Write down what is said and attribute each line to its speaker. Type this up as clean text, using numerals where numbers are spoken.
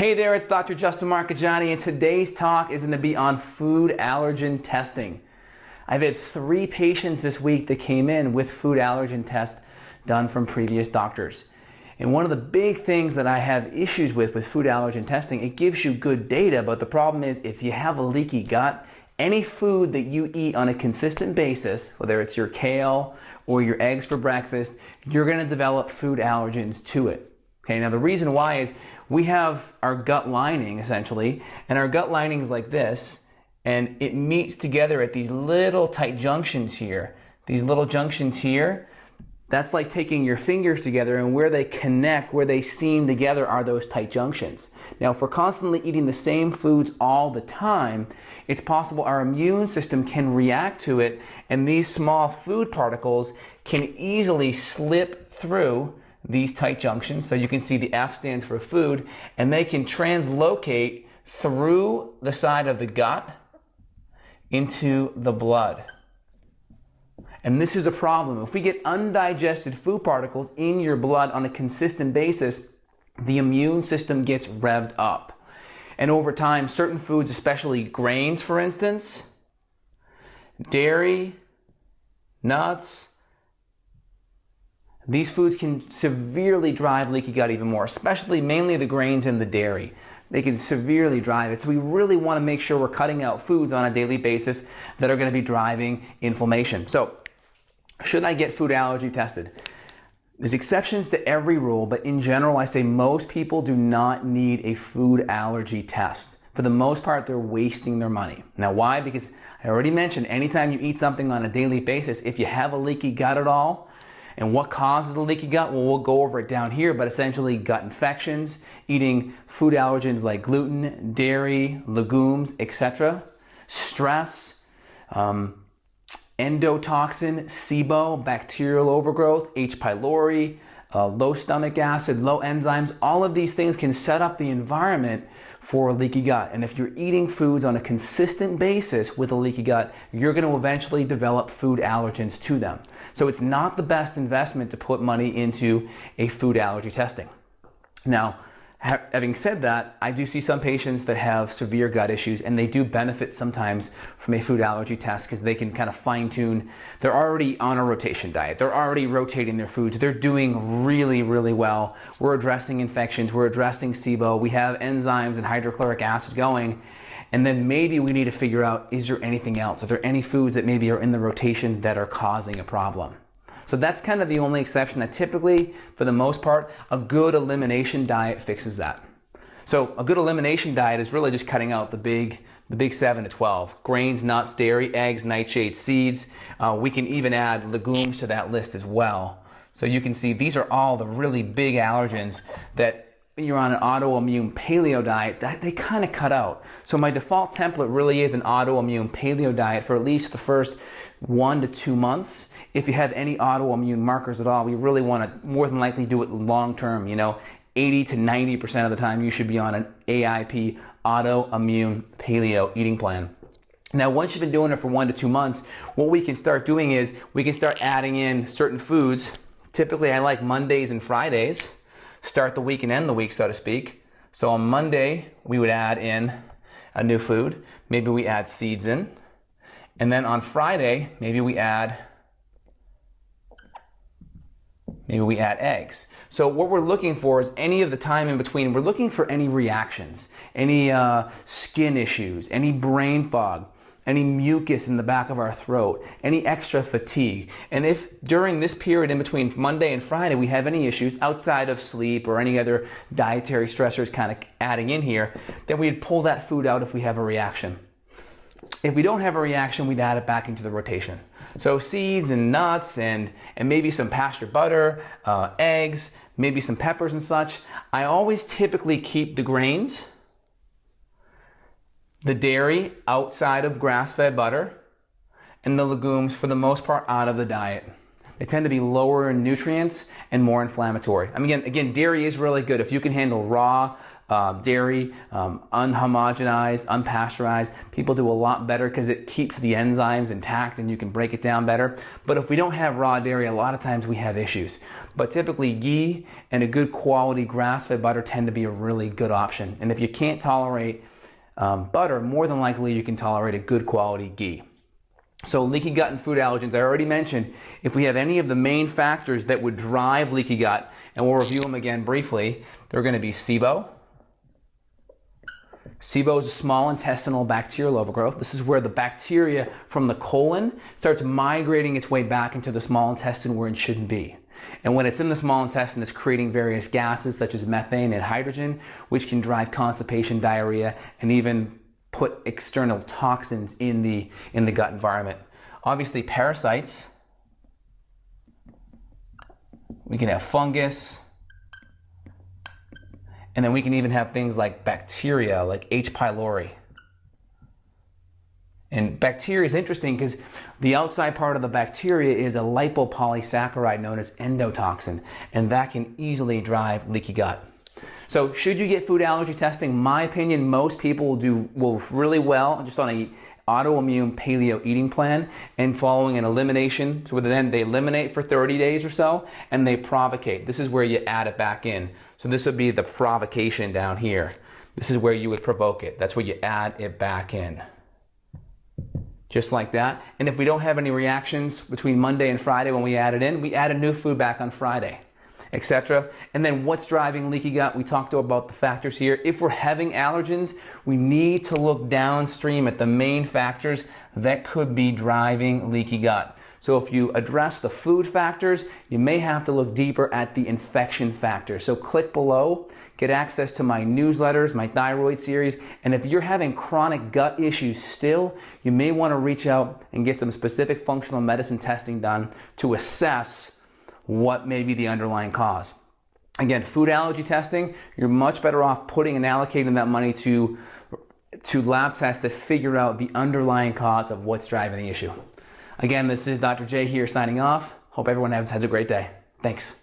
Speaker 1: Hey there, it's Dr. Justin Marcagiani, and today's talk is going to be on food allergen testing. I've had 3 patients this week that came in with food allergen tests done from previous doctors. And one of the big things that I have issues with food allergen testing, it gives you good data, but the problem is if you have a leaky gut, any food that you eat on a consistent basis, whether it's your kale or your eggs for breakfast, you're going to develop food allergens to it. Okay, now the reason why is we have our gut lining essentially, and our gut lining is like this, and it meets together at these little tight junctions here. These little junctions here, that's like taking your fingers together, and where they connect, where they seam together are those tight junctions. Now, if we're constantly eating the same foods all the time, it's possible our immune system can react to it, and these small food particles can easily slip through these tight junctions. So you can see the F stands for food, and they can translocate through the side of the gut into the blood. And this is a problem. If we get undigested food particles in your blood on a consistent basis, the immune system gets revved up. And over time, certain foods, especially grains for instance, dairy, nuts, these foods can severely drive leaky gut even more, especially mainly the grains and the dairy. They can severely drive it. So we really want to make sure we're cutting out foods on a daily basis that are going to be driving inflammation. So should I get food allergy tested? There's exceptions to every rule, but in general, I say most people do not need a food allergy test. For the most part, they're wasting their money. Now, why? Because I already mentioned, anytime you eat something on a daily basis, if you have a leaky gut at all, and what causes a leaky gut? Well, we'll go over it down here, but essentially gut infections, eating food allergens like gluten, dairy, legumes, etc. Stress, endotoxin, SIBO, bacterial overgrowth, H. pylori, low stomach acid, low enzymes. All of these things can set up the environment for a leaky gut. And if you're eating foods on a consistent basis with a leaky gut, you're going to eventually develop food allergens to them. So it's not the best investment to put money into a food allergy testing. Now, having said that, I do see some patients that have severe gut issues, and they do benefit sometimes from a food allergy test because they can kind of fine tune. They're already on a rotation diet. They're already rotating their foods. They're doing really, really well. We're addressing infections. We're addressing SIBO. We have enzymes and hydrochloric acid going. And then maybe we need to figure out, is there anything else? Are there any foods that maybe are in the rotation that are causing a problem? So that's kind of the only exception that typically, for the most part, a good elimination diet fixes that. So a good elimination diet is really just cutting out the big 7 to 12. Grains, nuts, dairy, eggs, nightshades, seeds. We can even add legumes to that list as well. So you can see these are all the really big allergens that you're on an autoimmune paleo diet, that they kind of cut out. So my default template really is an autoimmune paleo diet for at least the first 1 to 2 months. If you have any autoimmune markers at all, we really want to more than likely do it long term. 80 to 90% of the time you should be on an AIP, autoimmune paleo eating plan. Now, once you've been doing it for 1 to 2 months, what we can start doing is we can start adding in certain foods. Typically, I like Mondays and Fridays. Start the week and end the week, so to speak. So on Monday, we would add in a new food. Maybe we add seeds in. And then on Friday, maybe we add eggs. So what we're looking for is any of the time in between, we're looking for any reactions, any skin issues, any brain fog, any mucus in the back of our throat, any extra fatigue. And if during this period in between Monday and Friday we have any issues outside of sleep or any other dietary stressors kind of adding in here, then we'd pull that food out if we have a reaction. If we don't have a reaction, we'd add it back into the rotation. So seeds and nuts and maybe some pasture butter, eggs, maybe some peppers and such. I always typically keep the grains, the dairy outside of grass-fed butter, and the legumes for the most part out of the diet. They tend to be lower in nutrients and more inflammatory. I mean, again, dairy is really good. If you can handle raw dairy, unhomogenized, unpasteurized, people do a lot better because it keeps the enzymes intact and you can break it down better. But if we don't have raw dairy, a lot of times we have issues. But typically ghee and a good quality grass-fed butter tend to be a really good option. And if you can't tolerate butter, more than likely you can tolerate a good quality ghee. So leaky gut and food allergens, I already mentioned, if we have any of the main factors that would drive leaky gut, and we'll review them again briefly, they're going to be SIBO. SIBO is a small intestinal bacterial overgrowth. This is where the bacteria from the colon starts migrating its way back into the small intestine where it shouldn't be. And when it's in the small intestine, it's creating various gases such as methane and hydrogen, which can drive constipation, diarrhea, and even put external toxins in the gut environment. Obviously, parasites. We can have fungus. And then we can even have things like bacteria, like H. pylori. And bacteria is interesting because the outside part of the bacteria is a lipopolysaccharide known as endotoxin, and that can easily drive leaky gut. So should you get food allergy testing? My opinion, most people will really well just on a autoimmune paleo eating plan and following an elimination. So then they eliminate for 30 days or so and they provocate. This is where you add it back in. So this would be the provocation down here. This is where you would provoke it. That's where you add it back in. Just like that. And if we don't have any reactions between Monday and Friday when we add it in, we add a new food back on Friday, etc. And then what's driving leaky gut? We talked about the factors here. If we're having allergens, we need to look downstream at the main factors that could be driving leaky gut. So if you address the food factors, you may have to look deeper at the infection factors. So click below, get access to my newsletters, my thyroid series, and if you're having chronic gut issues still, you may want to reach out and get some specific functional medicine testing done to assess what may be the underlying cause. Again, food allergy testing, you're much better off putting and allocating that money to lab tests to figure out the underlying cause of what's driving the issue. Again, this is Dr. J here signing off. Hope everyone has a great day. Thanks.